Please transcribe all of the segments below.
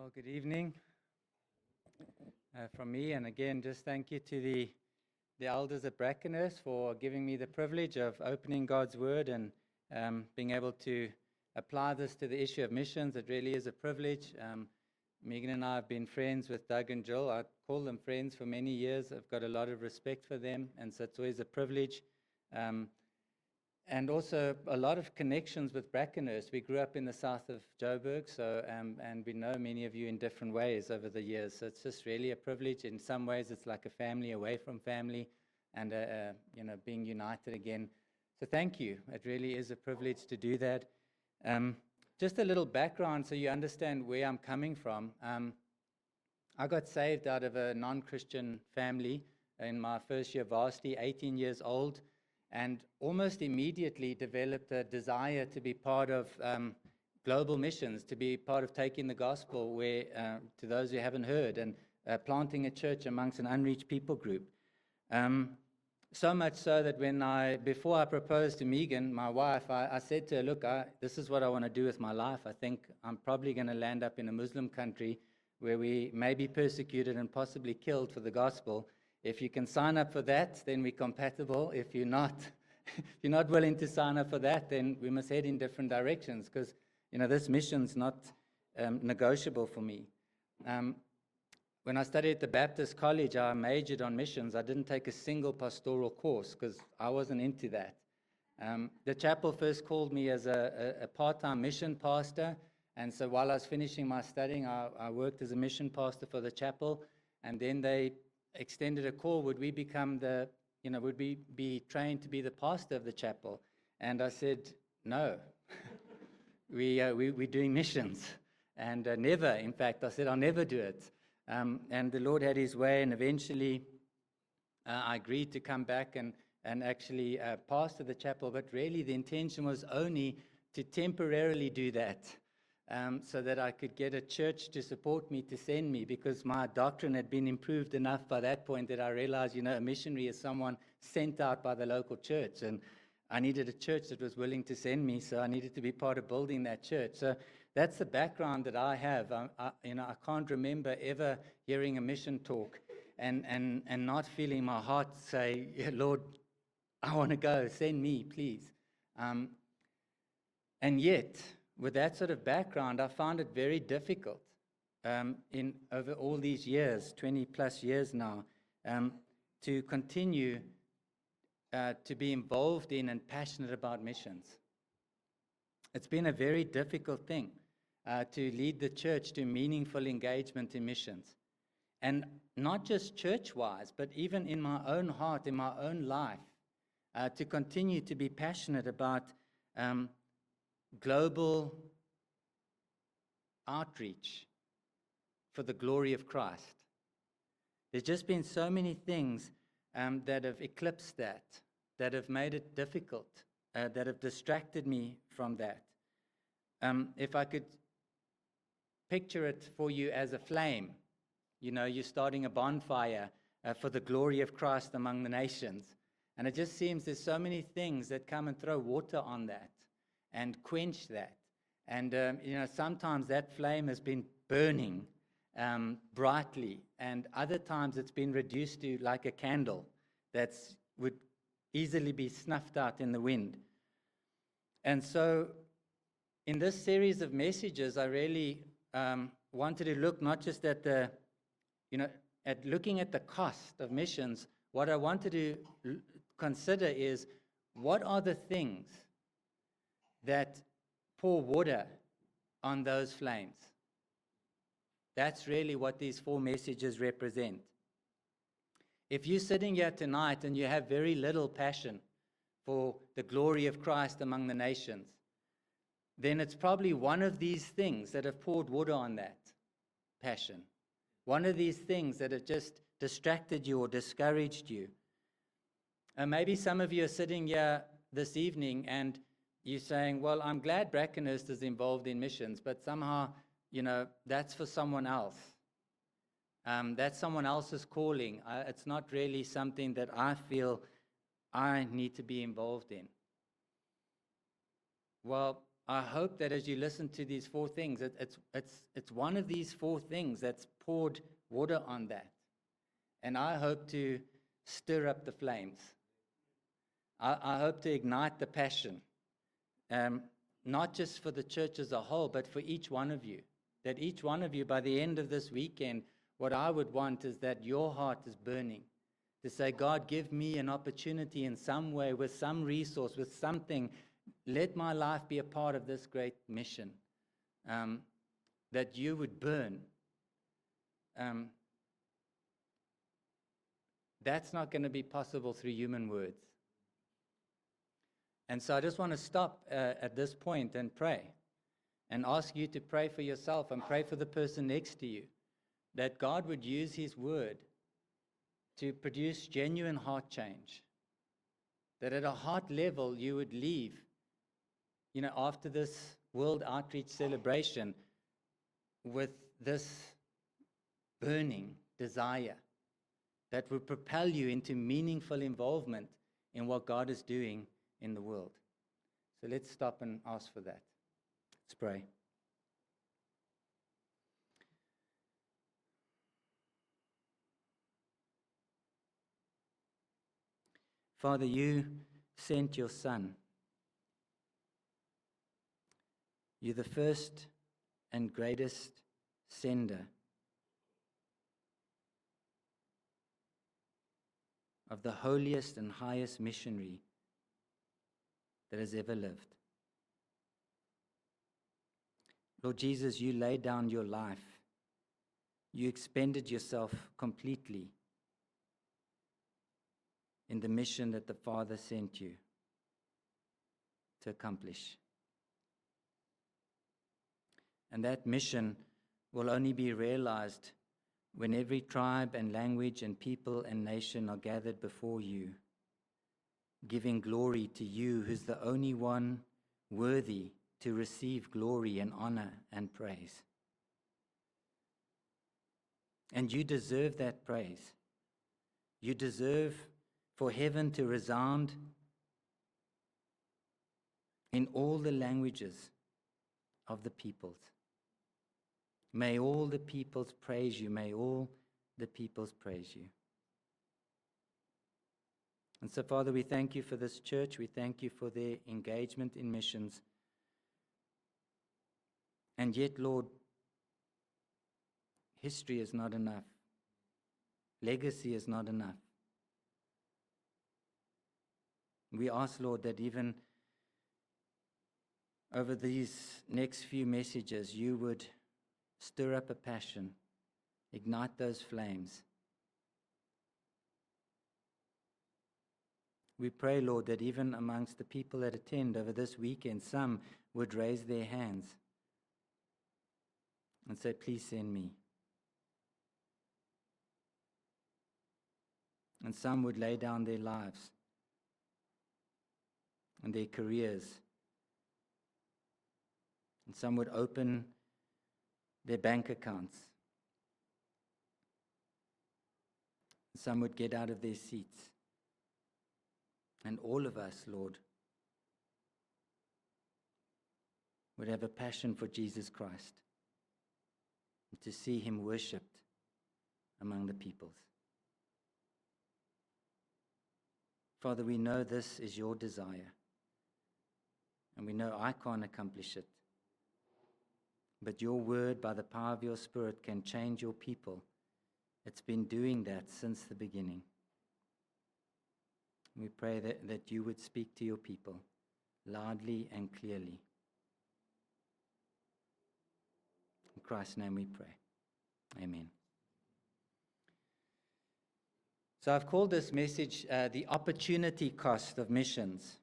Well, good evening from me, and again, just thank you to the elders at Brackenhurst for giving me the privilege of opening God's Word and being able to apply this to the issue of missions. It really is a privilege. Megan and I have been friends with Doug and Jill. I call them friends for many years. I've got a lot of respect for them, and so it's always a privilege. And also a lot of connections with Brackenhurst. We grew up in the south of Joburg, so and we know many of you in different ways over the years. So it's just really a privilege. In some ways, it's like a family away from family, and being united again. So thank you. It really is a privilege to do that. Just a little background so you understand where I'm coming from. I got saved out of a non-Christian family in my first year of varsity, 18 years old. And almost immediately developed a desire to be part of global missions, to be part of taking the gospel where to those who haven't heard, and planting a church amongst an unreached people group. So much so that before I proposed to Megan, my wife, I said to her, look, this is what I want to do with my life. I think I'm probably going to land up in a Muslim country where we may be persecuted and possibly killed for the gospel. If you can sign up for that, then we're compatible. If you're not, if you're not willing to sign up for that, then we must head in different directions, because this mission's not negotiable for me. When I studied at the Baptist College, I majored on missions. I didn't take a single pastoral course because I wasn't into that. The chapel first called me as a part-time mission pastor, and so while I was finishing my studying, I worked as a mission pastor for the chapel, and then they extended a call, would we be trained to be the pastor of the chapel? And I said, no, we're doing missions. And never, in fact, I said, I'll never do it. And the Lord had his way, and eventually I agreed to come back and actually pastor the chapel, but really the intention was only to temporarily do that. So that I could get a church to support me, to send me, because my doctrine had been improved enough by that point that I realized, a missionary is someone sent out by the local church, and I needed a church that was willing to send me, so I needed to be part of building that church. So that's the background that I have. I can't remember ever hearing a mission talk and not feeling my heart say, Lord, I want to go, send me, please. And yet, with that sort of background, I found it very difficult over all these years, 20 plus years now, to continue to be involved in and passionate about missions. It's been a very difficult thing to lead the church to meaningful engagement in missions. And not just church-wise, but even in my own heart, in my own life, to continue to be passionate about global outreach for the glory of Christ. There's just been so many things that have eclipsed that have made it difficult, that have distracted me from that. If I could picture it for you as a flame, you're starting a bonfire for the glory of Christ among the nations. And it just seems there's so many things that come and throw water on that and quench that. And, sometimes that flame has been burning brightly, and other times it's been reduced to like a candle that would easily be snuffed out in the wind. And so in this series of messages, I really wanted to look not just at at looking at the cost of missions. What I wanted to consider is, what are the things that pour water on those flames? That's really what these 4 messages represent. If you're sitting here tonight and you have very little passion for the glory of Christ among the nations, then it's probably one of these things that have poured water on that passion. One of these things that have just distracted you or discouraged you. And maybe some of you are sitting here this evening and you're saying, well, I'm glad Brackenhurst is involved in missions, but somehow, that's for someone else. That's someone else's calling. It's not really something that I feel I need to be involved in. Well, I hope that as you listen to these four things, it's one of these four things that's poured water on that. And I hope to stir up the flames. I hope to ignite the passion, not just for the church as a whole, but for each one of you. That each one of you, by the end of this weekend, what I would want is that your heart is burning. To say, God, give me an opportunity in some way, with some resource, with something. Let my life be a part of this great mission. That you would burn. That's not going to be possible through human words. And so I just want to stop at this point and pray. And ask you to pray for yourself and pray for the person next to you. That God would use His word to produce genuine heart change. That at a heart level you would leave, after this World Outreach celebration with this burning desire that would propel you into meaningful involvement in what God is doing in the world. So let's stop and ask for that. Let's pray. Father, you sent your Son. You're the first and greatest sender of the holiest and highest missionary that has ever lived. Lord Jesus, you laid down your life. You expended yourself completely in the mission that the Father sent you to accomplish. And that mission will only be realized when every tribe and language and people and nation are gathered before you, giving glory to you, who's the only one worthy to receive glory and honor and praise. And you deserve that praise. You deserve for heaven to resound in all the languages of the peoples. May all the peoples praise you. May all the peoples praise you. And so, Father, we thank you for this church. We thank you for their engagement in missions. And yet, Lord, history is not enough. Legacy is not enough. We ask, Lord, that even over these next few messages, you would stir up a passion, ignite those flames. We pray, Lord, that even amongst the people that attend over this weekend, some would raise their hands and say, please send me. And some would lay down their lives and their careers. And some would open their bank accounts. And some would get out of their seats. And all of us, Lord, would have a passion for Jesus Christ and to see him worshipped among the peoples. Father, we know this is your desire, and we know I can't accomplish it. But your word, by the power of your Spirit, can change your people. It's been doing that since the beginning. We pray that you would speak to your people loudly and clearly. In Christ's name we pray. Amen. So I've called this message the opportunity cost of missions.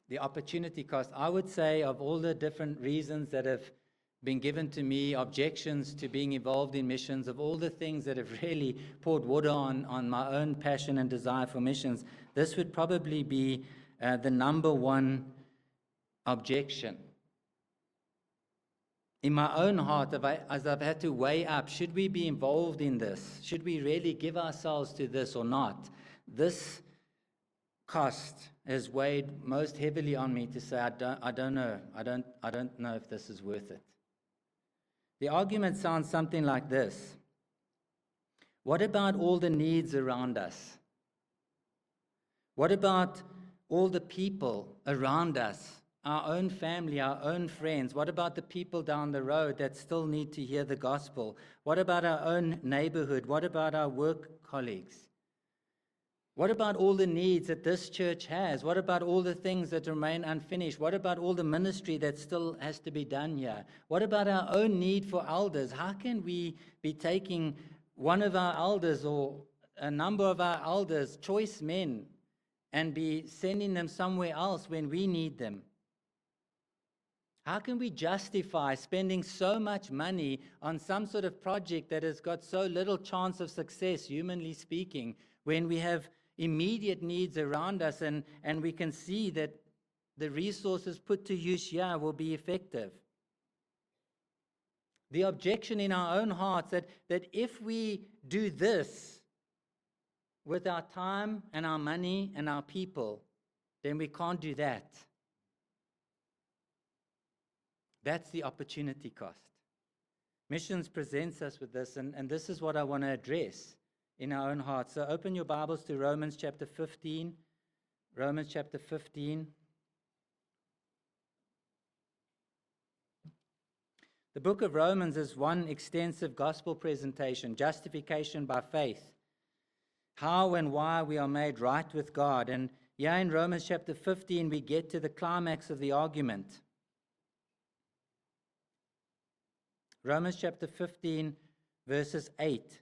The opportunity cost. I would say, of all the different reasons that have been given to me, objections to being involved in missions, of all the things that have really poured water on my own passion and desire for missions, this would probably be the number one objection. In my own heart, as I've had to weigh up, should we be involved in this? Should we really give ourselves to this or not? This cost has weighed most heavily on me to say, I don't know. I don't know if this is worth it. The argument sounds something like this. What about all the needs around us? What about all the people around us, our own family, our own friends? What about the people down the road that still need to hear the gospel? What about our own neighborhood? What about our work colleagues? What about all the needs that this church has? What about all the things that remain unfinished? What about all the ministry that still has to be done here? What about our own need for elders? How can we be taking one of our elders or a number of our elders, choice men, and be sending them somewhere else when we need them? How can we justify spending so much money on some sort of project that has got so little chance of success, humanly speaking, when we have immediate needs around us and we can see that the resources put to use here will be effective? The objection in our own hearts that if we do this with our time and our money and our people, then we can't do that. That's the opportunity cost. Missions presents us with this, and this is what I want to address in our own hearts. So open your Bibles to Romans chapter 15. Romans chapter 15. The book of Romans is one extensive gospel presentation, justification by faith, how and why we are made right with God. And here in Romans chapter 15, we get to the climax of the argument. Romans chapter 15, verses 8.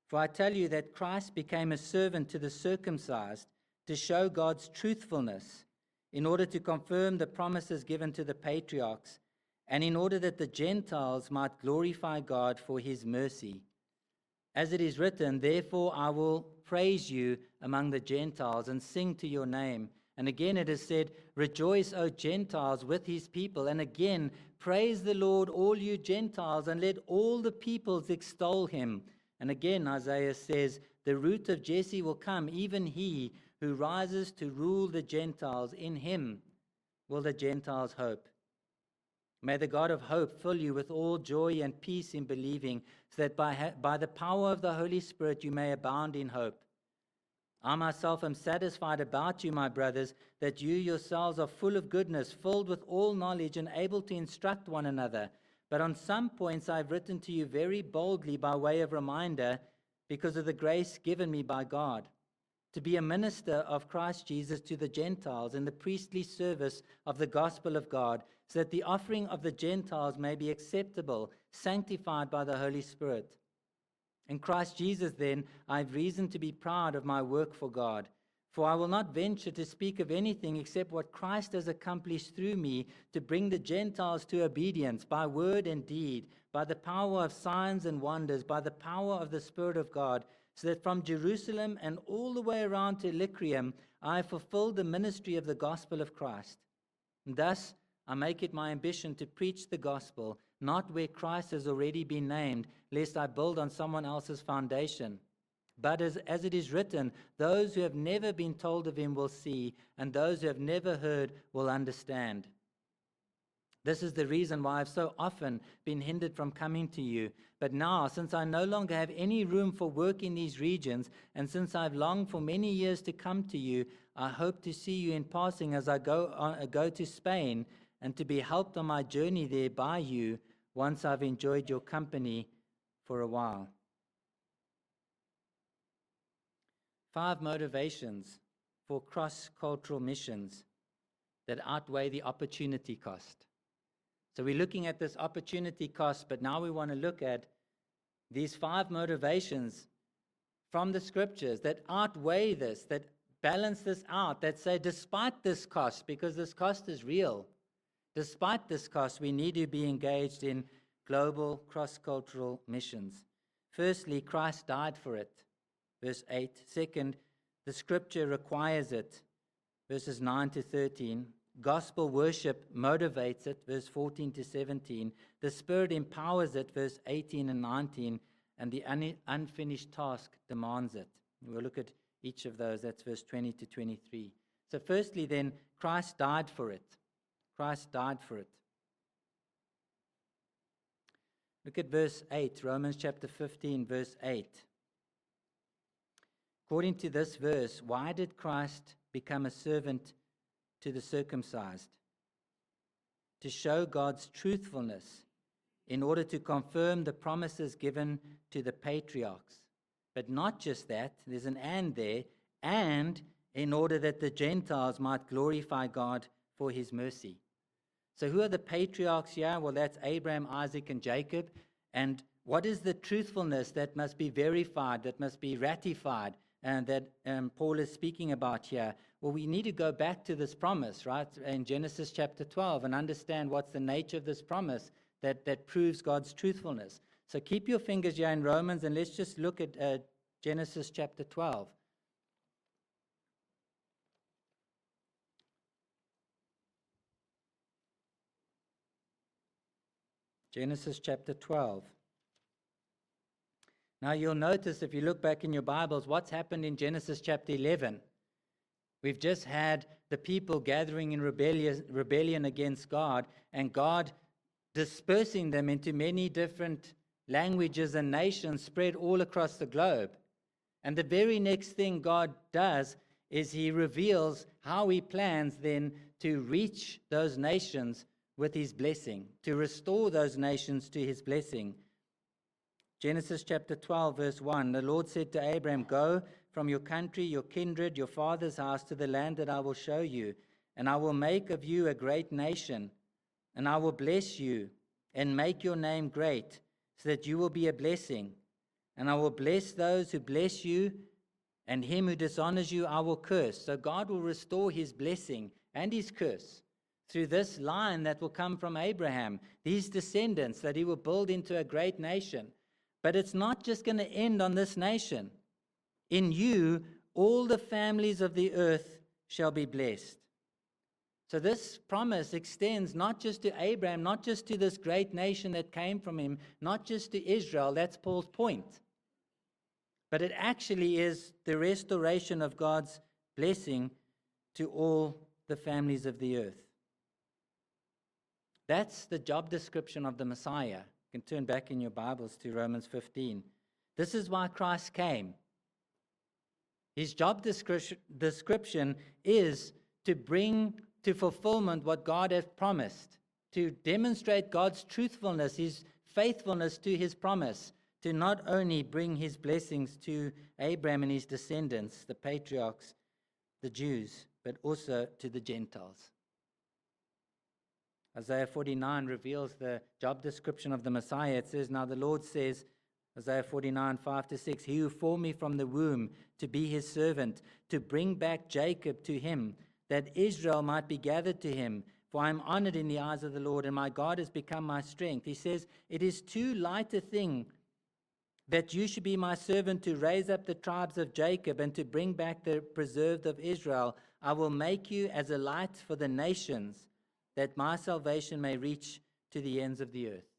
For I tell you that Christ became a servant to the circumcised to show God's truthfulness, in order to confirm the promises given to the patriarchs, and in order that the Gentiles might glorify God for his mercy. As it is written, therefore I will praise you among the Gentiles and sing to your name. And again it is said, rejoice, O Gentiles, with his people. And again, praise the Lord, all you Gentiles, and let all the peoples extol him. And again, Isaiah says, the root of Jesse will come, even he who rises to rule the Gentiles. In him will the Gentiles hope. May the God of hope fill you with all joy and peace in believing, so that by the power of the Holy Spirit you may abound in hope. I myself am satisfied about you, my brothers, that you yourselves are full of goodness, filled with all knowledge, and able to instruct one another. But on some points I have written to you very boldly by way of reminder, because of the grace given me by God, to be a minister of Christ Jesus to the Gentiles in the priestly service of the gospel of God, so that the offering of the Gentiles may be acceptable, sanctified by the Holy Spirit. In Christ Jesus, then, I have reason to be proud of my work for God. For I will not venture to speak of anything except what Christ has accomplished through me to bring the Gentiles to obedience by word and deed, by the power of signs and wonders, by the power of the Spirit of God, so that from Jerusalem and all the way around to Illyricum I have fulfilled the ministry of the gospel of Christ. And thus I make it my ambition to preach the gospel, not where Christ has already been named, lest I build on someone else's foundation. But as it is written, those who have never been told of him will see, and those who have never heard will understand. This is the reason why I've so often been hindered from coming to you. But now, since I no longer have any room for work in these regions, and since I've longed for many years to come to you, I hope to see you in passing as I go to Spain, and to be helped on my journey there by you once I've enjoyed your company for a while. 5 motivations for cross-cultural missions that outweigh the opportunity cost. So we're looking at this opportunity cost, but now we want to look at these 5 motivations from the scriptures that outweigh this, that balance this out, that say despite this cost, because this cost is real, despite this cost, we need to be engaged in global cross-cultural missions. Firstly, Christ died for it, verse 8. Second, the scripture requires it, verses 9 to 13. Gospel worship motivates it, verse 14 to 17. The Spirit empowers it, verse 18 and 19. and the unfinished task demands it. We'll look at each of those. That's verse 20 to 23. So firstly then, Christ died for it. Christ died for it. Look at verse 8, Romans chapter 15, verse 8. According to this verse, why did Christ become a servant to the circumcised? To show God's truthfulness, in order to confirm the promises given to the patriarchs. But not just that, there's an and there, and in order that the Gentiles might glorify God for his mercy. So who are the patriarchs here? Well, that's Abraham, Isaac, and Jacob. And what is the truthfulness that must be verified, that must be ratified, and that Paul is speaking about here? Well, we need to go back to this promise, right, in Genesis chapter 12 and understand what's the nature of this promise that proves God's truthfulness. So keep your fingers here in Romans, and let's just look at Genesis chapter 12. Genesis chapter 12. Now you'll notice, if you look back in your Bibles, what's happened in Genesis chapter 11. We've just had the people gathering in rebellion against God, and God dispersing them into many different languages and nations spread all across the globe. And the very next thing God does is he reveals how he plans then to reach those nations with his blessing, to restore those nations to his blessing. Genesis chapter 12, verse 1, the Lord said to Abraham, "Go from your country, your kindred, your father's house to the land that I will show you, and I will make of you a great nation, and I will bless you and make your name great, so that you will be a blessing. And I will bless those who bless you, and him who dishonors you I will curse." So God will restore his blessing and his curse through this line that will come from Abraham, these descendants that he will build into a great nation. But it's not just going to end on this nation. In you, all the families of the earth shall be blessed. So this promise extends not just to Abraham, not just to this great nation that came from him, not just to Israel. That's Paul's point. But it actually is the restoration of God's blessing to all the families of the earth. That's the job description of the Messiah. You can turn back in your Bibles to Romans 15. This is why Christ came. His job description is to bring to fulfillment what God has promised, to demonstrate God's truthfulness, his faithfulness to his promise, to not only bring his blessings to Abraham and his descendants, the patriarchs, the Jews, but also to the Gentiles. Isaiah 49 reveals the job description of the Messiah. It says, "Now the Lord says," Isaiah 49, 5-6, "He who formed me from the womb to be his servant, to bring back Jacob to him, that Israel might be gathered to him. For I am honored in the eyes of the Lord, and my God has become my strength." He says, "It is too light a thing that you should be my servant to raise up the tribes of Jacob and to bring back the preserved of Israel. I will make you as a light for the nations, that my salvation may reach to the ends of the earth."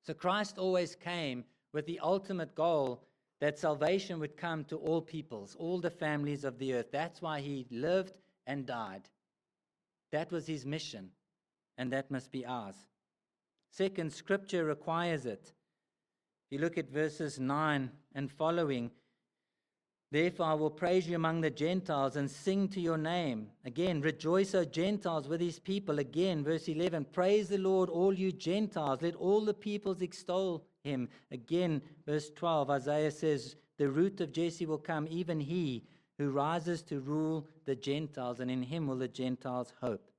So Christ always came with the ultimate goal that salvation would come to all peoples, all the families of the earth. That's why he lived and died. That was his mission, and that must be ours. Second, Scripture requires it. If you look at verses 9 and following, "Therefore I will praise you among the Gentiles and sing to your name." Again, "Rejoice, O Gentiles, with his people." Again, verse 11, "Praise the Lord, all you Gentiles. Let all the peoples extol him." Again, verse 12, Isaiah says, "The root of Jesse will come, even he who rises to rule the Gentiles, and in him will the Gentiles hope."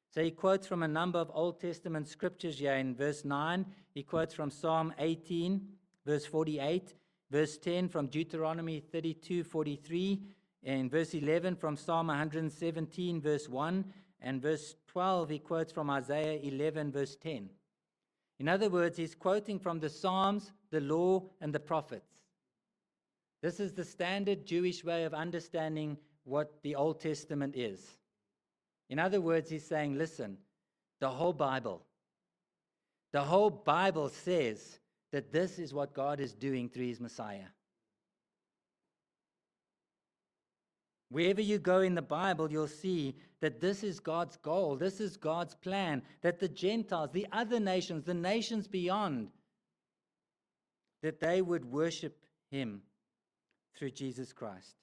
So he quotes from a number of Old Testament scriptures here. In verse 9, he quotes from Psalm 18, verse 48. Verse 10 from Deuteronomy 32:43, and verse 11 from Psalm 117, verse 1, and verse 12 he quotes from Isaiah 11, verse 10. In other words, he's quoting from the Psalms, the law, and the prophets. This is the standard Jewish way of understanding what the Old Testament is. In other words, he's saying, listen, the whole Bible says that this is what God is doing through his Messiah. Wherever you go in the Bible, you'll see that this is God's goal. This is God's plan, that the Gentiles, the other nations, the nations beyond, that they would worship him through Jesus Christ.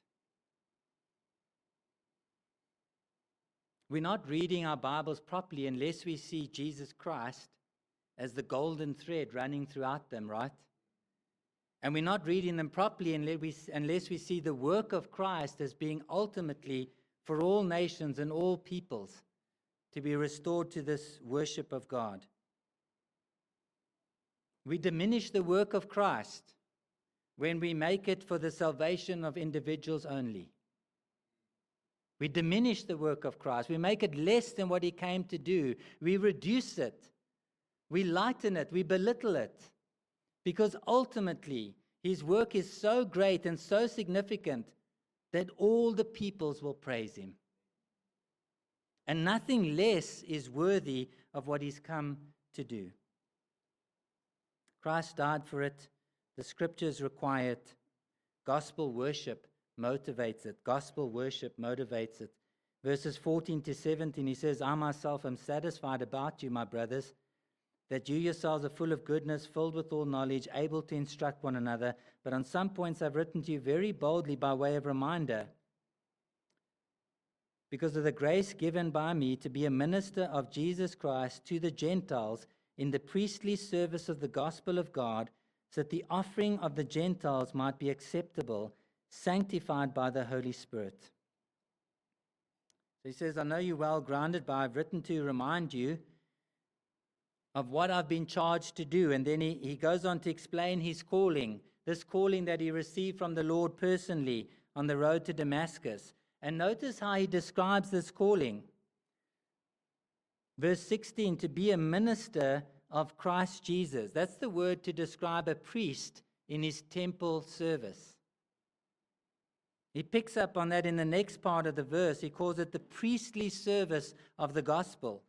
We're not reading our Bibles properly unless we see Jesus Christ as the golden thread running throughout them, right? And we're not reading them properly unless we see the work of Christ as being ultimately for all nations and all peoples to be restored to this worship of God. We diminish the work of Christ when we make it for the salvation of individuals only. We diminish the work of Christ. We make it less than what he came to do. We reduce it. We lighten it. We belittle it. Because ultimately, his work is so great and so significant that all the peoples will praise him. And nothing less is worthy of what he's come to do. Christ died for it. The scriptures require it. Gospel worship motivates it. Gospel worship motivates it. Verses 14 to 17, he says, I myself am satisfied about you, my brothers, that you yourselves are full of goodness, filled with all knowledge, able to instruct one another. But on some points I've written to you very boldly by way of reminder, because of the grace given by me to be a minister of Jesus Christ to the Gentiles in the priestly service of the gospel of God, so that the offering of the Gentiles might be acceptable, sanctified by the Holy Spirit. So he says, I know you well grounded, but I've written to remind you of what I've been charged to do. And then he goes on to explain his calling, this calling that he received from the Lord personally on the road to Damascus. And notice how he describes this calling. Verse 16, to be a minister of Christ Jesus. That's the word to describe a priest in his temple service. He picks up on that in the next part of the verse. He calls it the priestly service of the gospel.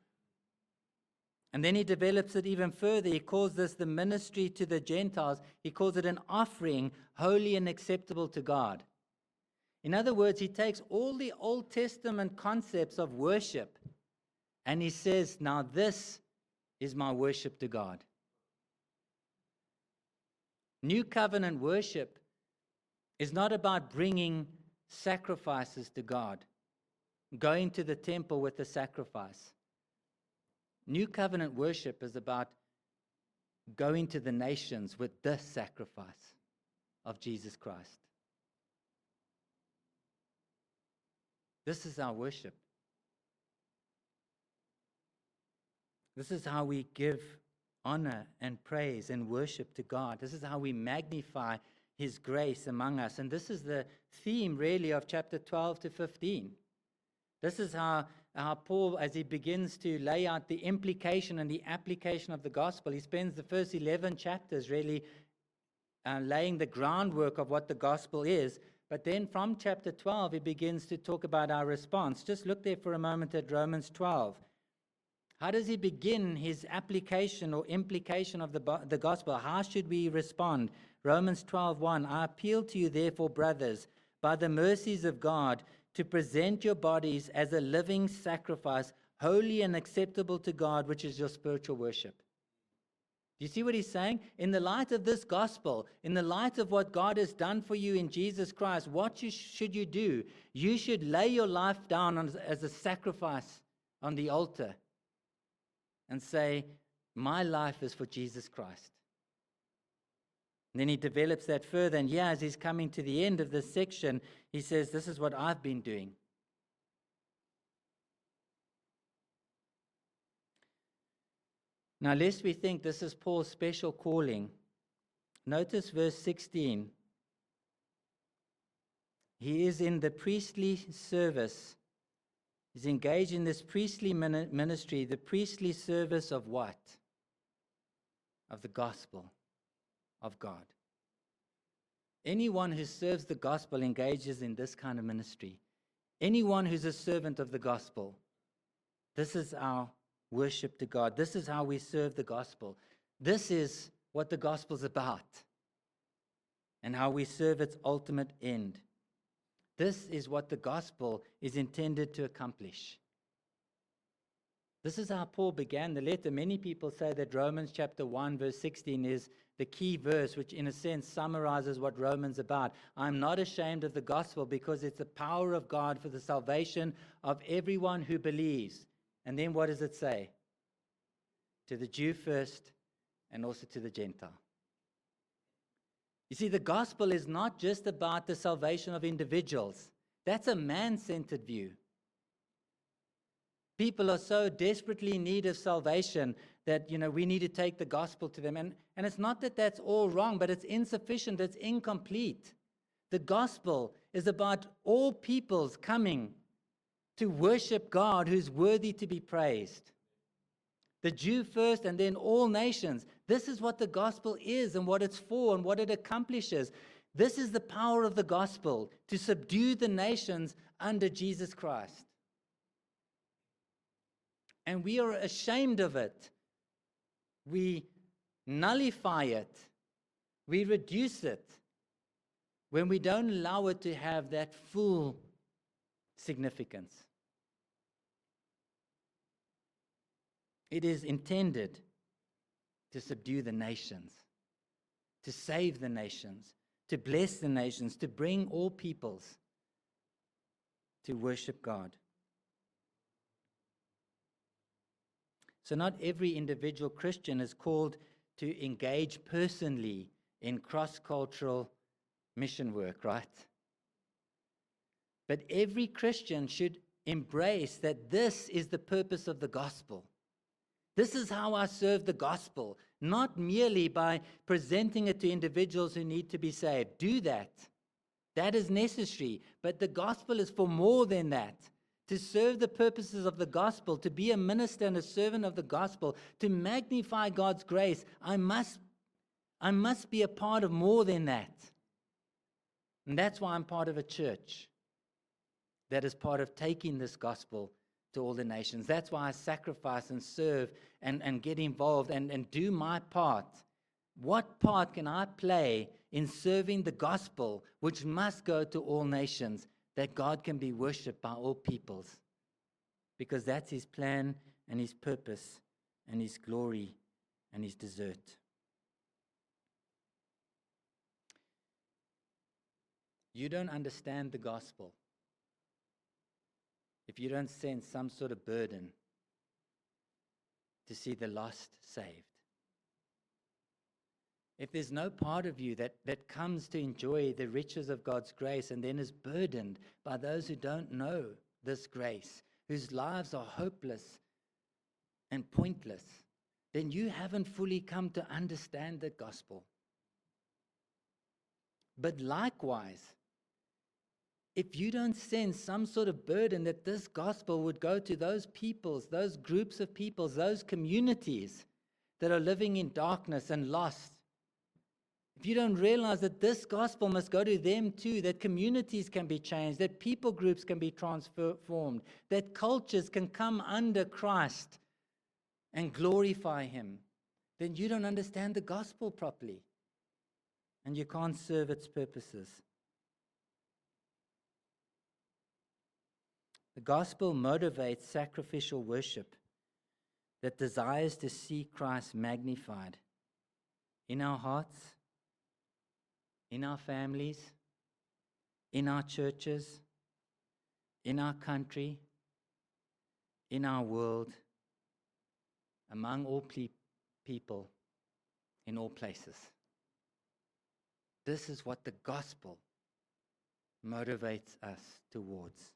And then he develops it even further. He calls this the ministry to the Gentiles. He calls it an offering holy and acceptable to God. In other words, he takes all the Old Testament concepts of worship and he says, now this is my worship to God. New covenant worship is not about bringing sacrifices to God, going to the temple with a sacrifice. New covenant worship is about going to the nations with the sacrifice of Jesus Christ. This is our worship. This is how we give honor and praise and worship to God. This is how we magnify his grace among us. And this is the theme, really, of chapter 12 to 15. This is how Paul, as he begins to lay out the implication and the application of the gospel, he spends the first 11 chapters really laying the groundwork of what the gospel is. But then from chapter 12, he begins to talk about our response. Just look there for a moment at Romans 12. How does he begin his application or implication of the gospel? How should we respond? Romans 12:1, I appeal to you, therefore, brothers, by the mercies of God, to present your bodies as a living sacrifice, holy and acceptable to God, which is your spiritual worship. Do you see what he's saying? In the light of this gospel, in the light of what God has done for you in Jesus Christ, what should you do? You should lay your life down as a sacrifice on the altar and say, my life is for Jesus Christ. And then he develops that further. And as he's coming to the end of this section, he says, this is what I've been doing. Now, lest we think this is Paul's special calling, notice verse 16. He is in the priestly service. He's engaged in this priestly ministry, the priestly service of what? Of the gospel of God. Anyone who serves the gospel engages in this kind of ministry. Anyone who's a servant of the gospel, this is our worship to God. This is how we serve the gospel. This is what the gospel's about and how we serve its ultimate end. This is what the gospel is intended to accomplish. This is how Paul began the letter. Many people say that Romans chapter 1 verse 16 is the key verse, which in a sense summarizes what Romans is about. I'm not ashamed of the gospel because it's the power of God for the salvation of everyone who believes. And then what does it say? To the Jew first and also to the Gentile. You see, the gospel is not just about the salvation of individuals. That's a man-centered view. People are so desperately in need of salvation that, we need to take the gospel to them. And it's not that that's all wrong, but it's insufficient, it's incomplete. The gospel is about all peoples coming to worship God who's worthy to be praised. The Jew first and then all nations. This is what the gospel is and what it's for and what it accomplishes. This is the power of the gospel, to subdue the nations under Jesus Christ. And we are ashamed of it. We nullify it. We reduce it when we don't allow it to have that full significance. It is intended to subdue the nations, to save the nations, to bless the nations, to bring all peoples to worship God. So not every individual Christian is called to engage personally in cross-cultural mission work, right? But every Christian should embrace that this is the purpose of the gospel. This is how I serve the gospel, not merely by presenting it to individuals who need to be saved. Do that. That is necessary. But the gospel is for more than that. To serve the purposes of the gospel, to be a minister and a servant of the gospel, to magnify God's grace, I must be a part of more than that. And that's why I'm part of a church that is part of taking this gospel to all the nations. That's why I sacrifice and serve and get involved and do my part. What part can I play in serving the gospel, which must go to all nations, that God can be worshipped by all peoples? Because that's his plan and his purpose and his glory and his desert. You don't understand the gospel if you don't sense some sort of burden to see the lost saved. If there's no part of you that comes to enjoy the riches of God's grace and then is burdened by those who don't know this grace, whose lives are hopeless and pointless, then you haven't fully come to understand the gospel. But likewise, if you don't sense some sort of burden that this gospel would go to those peoples, those groups of peoples, those communities that are living in darkness and lost, if you don't realize that this gospel must go to them too, that communities can be changed, that people groups can be transformed, that cultures can come under Christ and glorify him, then you don't understand the gospel properly and you can't serve its purposes. The gospel motivates sacrificial worship that desires to see Christ magnified in our hearts, in our families, in our churches, in our country, in our world, among all people, in all places. This is what the gospel motivates us towards.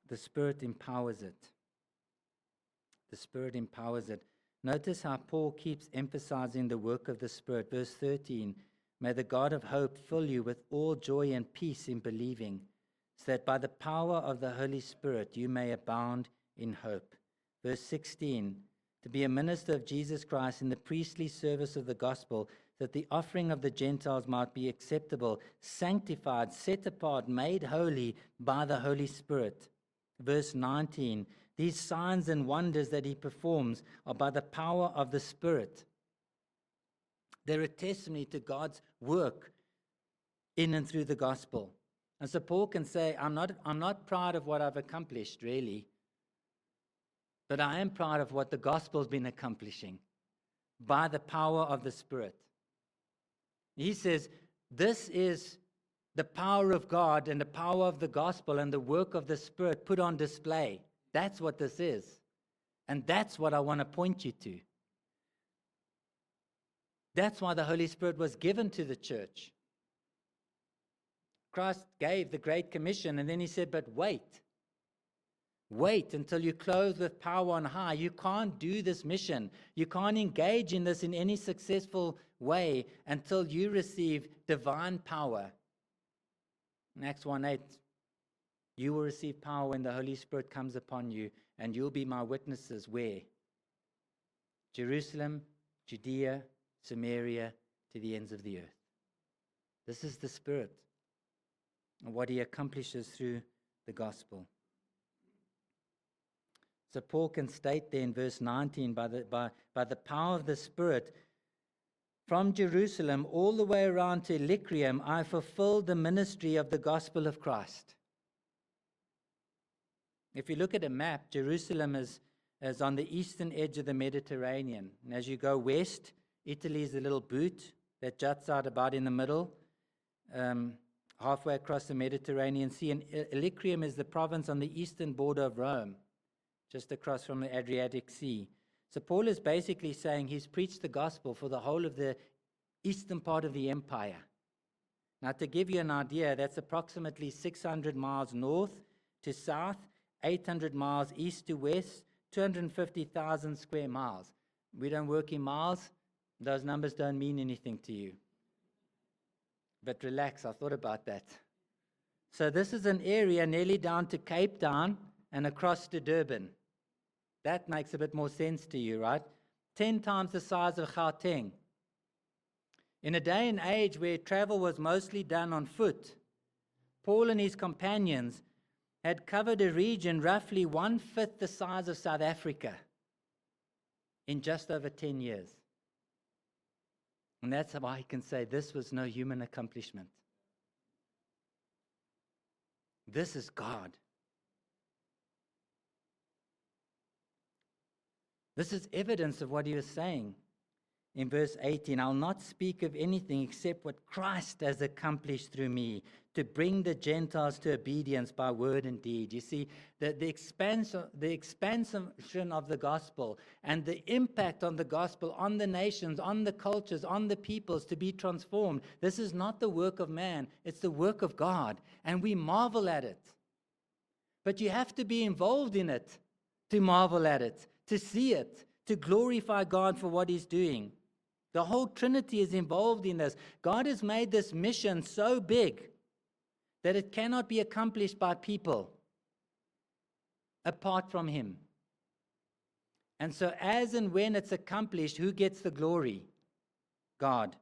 The Spirit empowers it. The Spirit empowers it. Notice how Paul keeps emphasizing the work of the Spirit. Verse 13, may the God of hope fill you with all joy and peace in believing, so that by the power of the Holy Spirit you may abound in hope. Verse 16, to be a minister of Jesus Christ in the priestly service of the gospel, that the offering of the Gentiles might be acceptable, sanctified, set apart, made holy by the Holy Spirit. Verse 19, These signs and wonders that he performs are by the power of the Spirit. They're a testimony to God's work in and through the gospel. And so Paul can say, I'm not proud of what I've accomplished, really, but I am proud of what the gospel's been accomplishing by the power of the Spirit. He says, this is the power of God and the power of the gospel and the work of the Spirit put on display. That's what this is. And that's what I want to point you to. That's why the Holy Spirit was given to the church. Christ gave the Great Commission, and then he said, but wait. Wait until you're clothed with power on high. You can't do this mission. You can't engage in this in any successful way until you receive divine power. In Acts 1:8, you will receive power when the Holy Spirit comes upon you, and you'll be my witnesses. Where? Jerusalem, Judea, Samaria, to the ends of the earth. This is the Spirit and what he accomplishes through the gospel. So Paul can state there in verse 19, by the power of the Spirit, from Jerusalem all the way around to Illyricum, I fulfilled the ministry of the gospel of Christ. If you look at a map, Jerusalem is on the eastern edge of the Mediterranean. And as you go west, Italy is a little boot that juts out about in the middle, halfway across the Mediterranean Sea. And Illyricum is the province on the eastern border of Rome, just across from the Adriatic Sea. So Paul is basically saying he's preached the gospel for the whole of the eastern part of the empire. Now, to give you an idea, that's approximately 600 miles north to south, 800 miles east to west, 250,000 square miles. We don't work in miles. Those numbers don't mean anything to you. But relax, I thought about that. So this is an area nearly down to Cape Town and across to Durban. That makes a bit more sense to you, right? 10 times the size of Gauteng. In a day and age where travel was mostly done on foot, Paul and his companions had covered a region roughly 1/5 the size of South Africa in just over 10 years. And that's why he can say this was no human accomplishment. This is God. This is evidence of what he was saying in verse 18. I'll not speak of anything except what Christ has accomplished through me to bring the Gentiles to obedience by word and deed. You see, the expansion of the gospel and the impact on the gospel, on the nations, on the cultures, on the peoples to be transformed. This is not the work of man. It's the work of God. And we marvel at it. But you have to be involved in it to marvel at it, to see it, to glorify God for what he's doing. The whole Trinity is involved in this. God has made this mission so big that it cannot be accomplished by people apart from him. And so as and when it's accomplished, who gets the glory? God.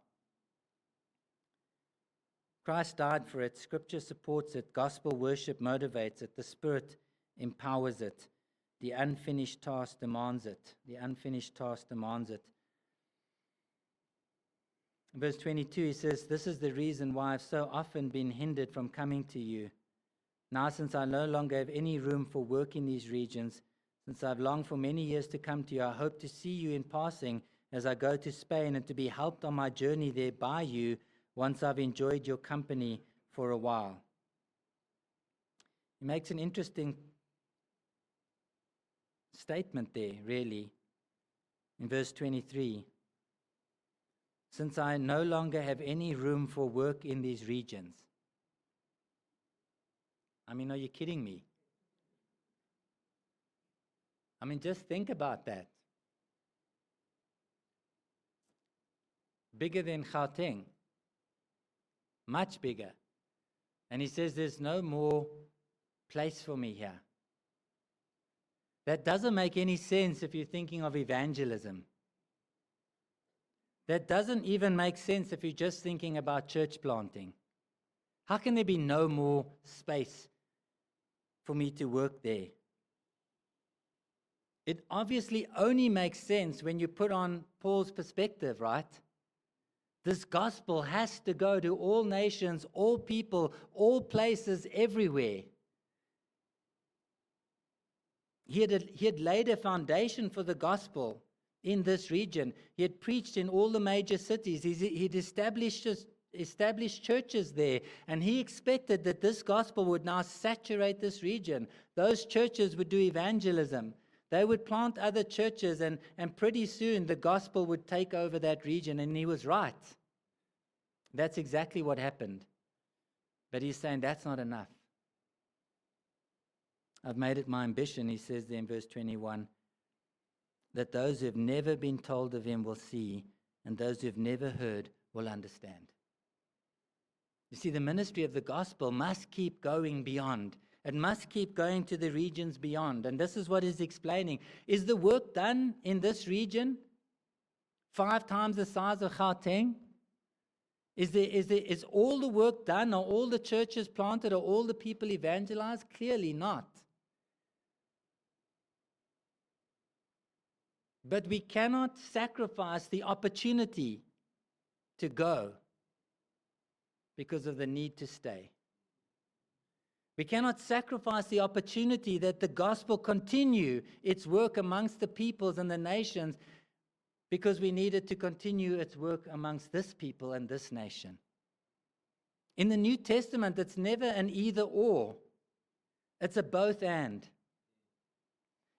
Christ died for it. Scripture supports it. Gospel worship motivates it. The Spirit empowers it. The unfinished task demands it. The unfinished task demands it. In verse 22, he says, this is the reason why I've so often been hindered from coming to you. Now, since I no longer have any room for work in these regions, since I've longed for many years to come to you, I hope to see you in passing as I go to Spain and to be helped on my journey there by you once I've enjoyed your company for a while. He makes an interesting statement there, really, in verse 23. Since I no longer have any room for work in these regions. I mean, are you kidding me? I mean, just think about that. Bigger than Gauteng. Much bigger. And he says there's no more place for me here. That doesn't make any sense if you're thinking of evangelism. That doesn't even make sense if you're just thinking about church planting. How can there be no more space for me to work there? It obviously only makes sense when you put on Paul's perspective, right? This gospel has to go to all nations, all people, all places, everywhere. He had laid a foundation for the gospel in this region. He had preached in all the major cities. He'd established churches there, and he expected that this gospel would now saturate this region. Those churches would do evangelism. They would plant other churches, and pretty soon the gospel would take over that region, and he was right. That's exactly what happened. But he's saying that's not enough. I've made it my ambition, he says there in verse 21, that those who have never been told of him will see, and those who have never heard will understand. You see, the ministry of the gospel must keep going beyond. It must keep going to the regions beyond. And this is what he's explaining. Is the work done in this region 5 times the size of Gauteng? Is all the work done? Are all the churches planted? Are all the people evangelized? Clearly not. But we cannot sacrifice the opportunity to go because of the need to stay. We cannot sacrifice the opportunity that the gospel continue its work amongst the peoples and the nations because we need it to continue its work amongst this people and this nation. In the New Testament, it's never an either or. It's a both and.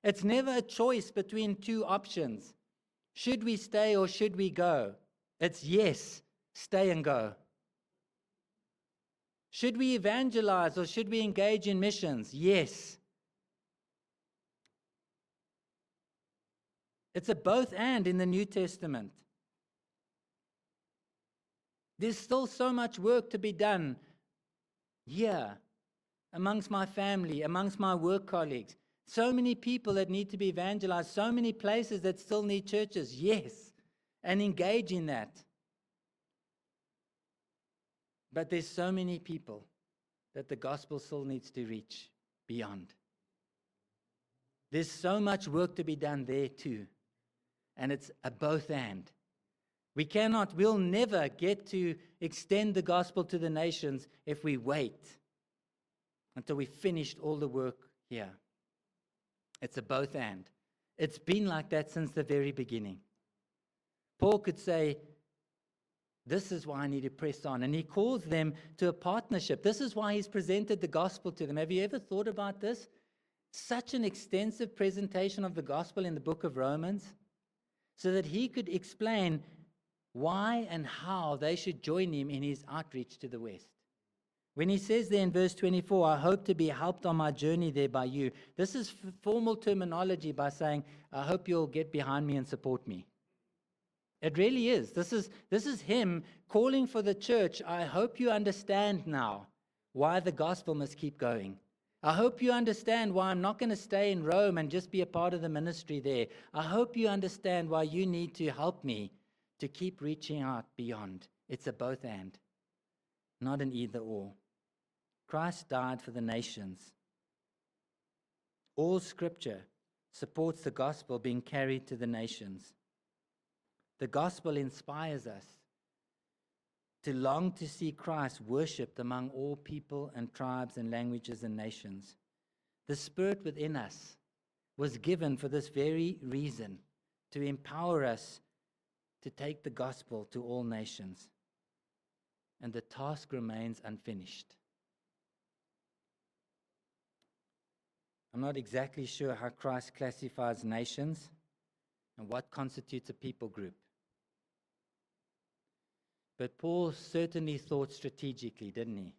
It's never a choice between 2 options. Should we stay or should we go? It's yes, stay and go. Should we evangelize or should we engage in missions? Yes. It's a both and in the New Testament. There's still so much work to be done here, amongst my family, amongst my work colleagues. So many people that need to be evangelized, so many places that still need churches. Yes, and engage in that. But there's so many people that the gospel still needs to reach beyond. There's so much work to be done there too. And it's a both and. We'll never get to extend the gospel to the nations if we wait until we've finished all the work here. It's a both and. It's been like that since the very beginning. Paul could say, this is why I need to press on. And he calls them to a partnership. This is why he's presented the gospel to them. Have you ever thought about this? Such an extensive presentation of the gospel in the book of Romans, so that he could explain why and how they should join him in his outreach to the West. When he says there in verse 24, I hope to be helped on my journey there by you. This is formal terminology by saying, I hope you'll get behind me and support me. It really is. This is him calling for the church. I hope you understand now why the gospel must keep going. I hope you understand why I'm not going to stay in Rome and just be a part of the ministry there. I hope you understand why you need to help me to keep reaching out beyond. It's a both and, not an either or. Christ died for the nations. All scripture supports the gospel being carried to the nations. The gospel inspires us to long to see Christ worshipped among all people and tribes and languages and nations. The Spirit within us was given for this very reason, to empower us to take the gospel to all nations. And the task remains unfinished. I'm not exactly sure how Christ classifies nations and what constitutes a people group. But Paul certainly thought strategically, didn't he?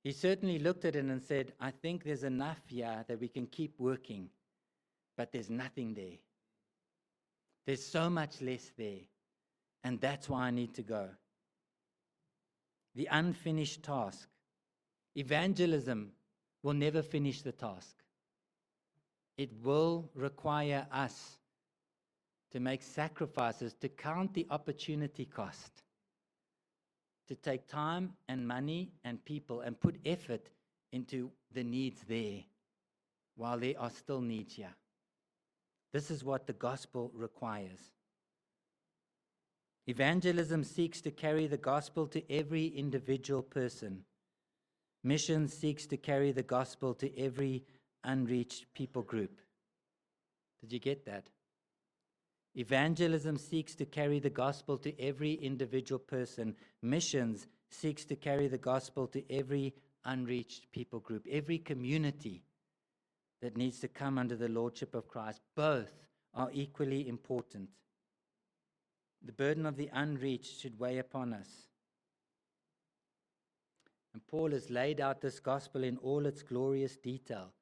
He certainly looked at it and said, I think there's enough here that we can keep working, but there's nothing there. There's so much less there, and that's why I need to go. The unfinished task. Evangelism will never finish the task. It will require us to make sacrifices, to count the opportunity cost, to take time and money and people and put effort into the needs there while there are still needs here. This is what the gospel requires. Evangelism seeks to carry the gospel to every individual person. Mission seeks to carry the gospel to every unreached people group. Did you get that? Evangelism seeks to carry the gospel to every individual person. Missions seeks to carry the gospel to every unreached people group, every community that needs to come under the lordship of Christ. Both are equally important. The burden of the unreached should weigh upon us. And Paul has laid out this gospel in all its glorious detail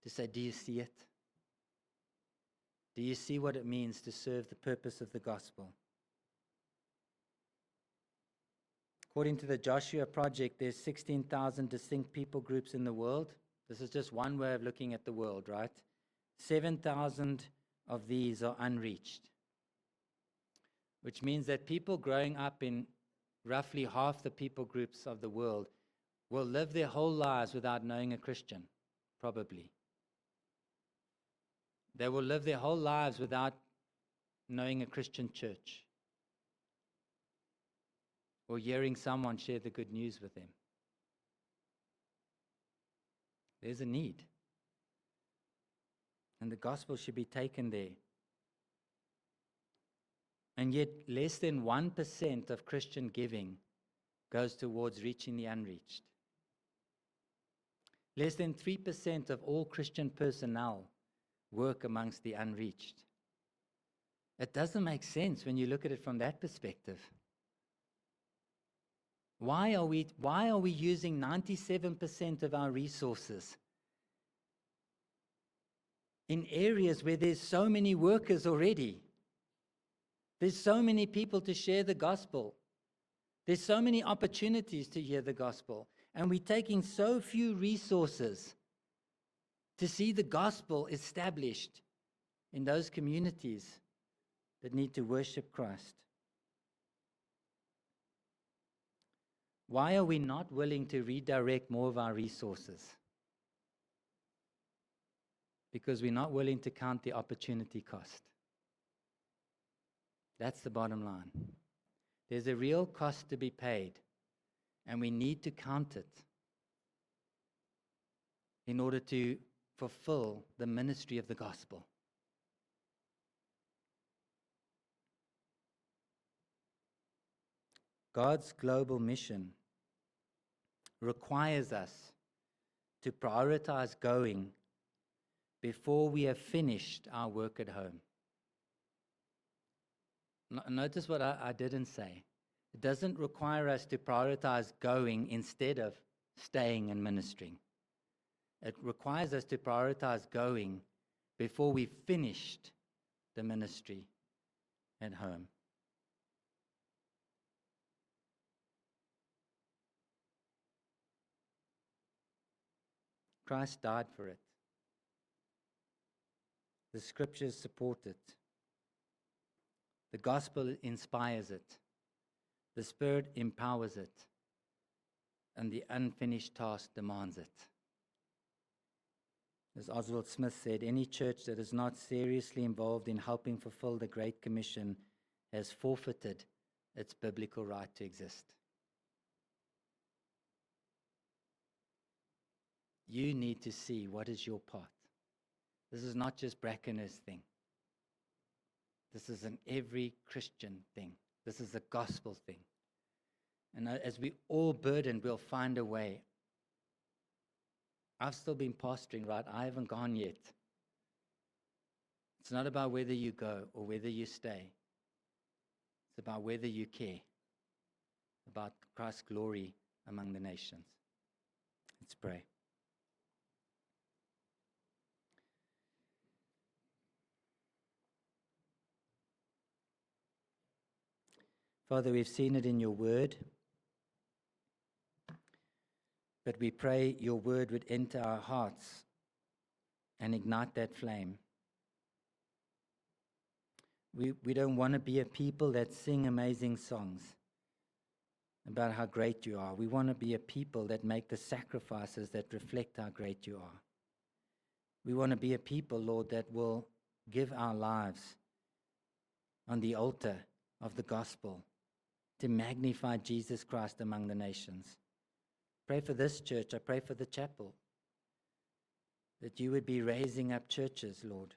to say, do you see it? Do you see what it means to serve the purpose of the gospel? According to the Joshua Project, there's 16,000 distinct people groups in the world. This is just one way of looking at the world, right? 7,000 of these are unreached, which means that people growing up in roughly half the people groups of the world will live their whole lives without knowing a Christian, probably. They will live their whole lives without knowing a Christian church or hearing someone share the good news with them. There's a need. And the gospel should be taken there. And yet, less than 1% of Christian giving goes towards reaching the unreached. Less than 3% of all Christian personnel work amongst the unreached. It doesn't make sense when you look at it from that perspective. Why are we using 97% of our resources in areas where there's so many workers already? There's so many people to share the gospel. There's so many opportunities to hear the gospel. And we're taking so few resources to see the gospel established in those communities that need to worship Christ. Why are we not willing to redirect more of our resources? Because we're not willing to count the opportunity cost. That's the bottom line. There's a real cost to be paid, and we need to count it in order to fulfill the ministry of the gospel. God's global mission requires us to prioritize going before we have finished our work at home. Notice what I didn't say. It doesn't require us to prioritize going instead of staying and ministering. It requires us to prioritize going before we've finished the ministry at home. Christ died for it. The scriptures support it. The gospel inspires it. The Spirit empowers it. And the unfinished task demands it. As Oswald Smith said, any church that is not seriously involved in helping fulfill the Great Commission has forfeited its biblical right to exist. You need to see what is your part. This is not just Brackenhurst thing. This is an every Christian thing. This is a gospel thing. And as we all burdened, we'll find a way. I've still been pastoring, right? I haven't gone yet. It's not about whether you go or whether you stay. It's about whether you care about Christ's glory among the nations. Let's pray. Father, we've seen it in your word, but we pray your word would enter our hearts and ignite that flame. We don't want to be a people that sing amazing songs about how great you are. We want to be a people that make the sacrifices that reflect how great you are. We want to be a people, Lord, that will give our lives on the altar of the gospel to magnify Jesus Christ among the nations. Pray for this church. I pray for the chapel, that you would be raising up churches, Lord,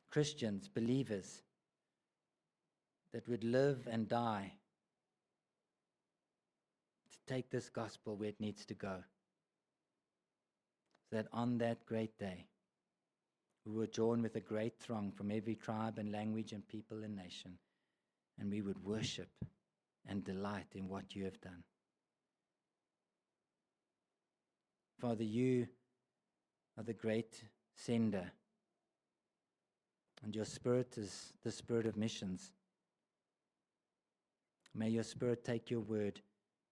Christians, believers, that would live and die to take this gospel where it needs to go. So that on that great day, we were joined with a great throng from every tribe and language and people and nation, and we would worship and delight in what you have done. Father, you are the great sender, and your Spirit is the Spirit of missions. May your Spirit take your word,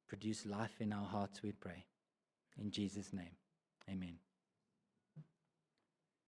produce life in our hearts, we pray. In Jesus' name, amen.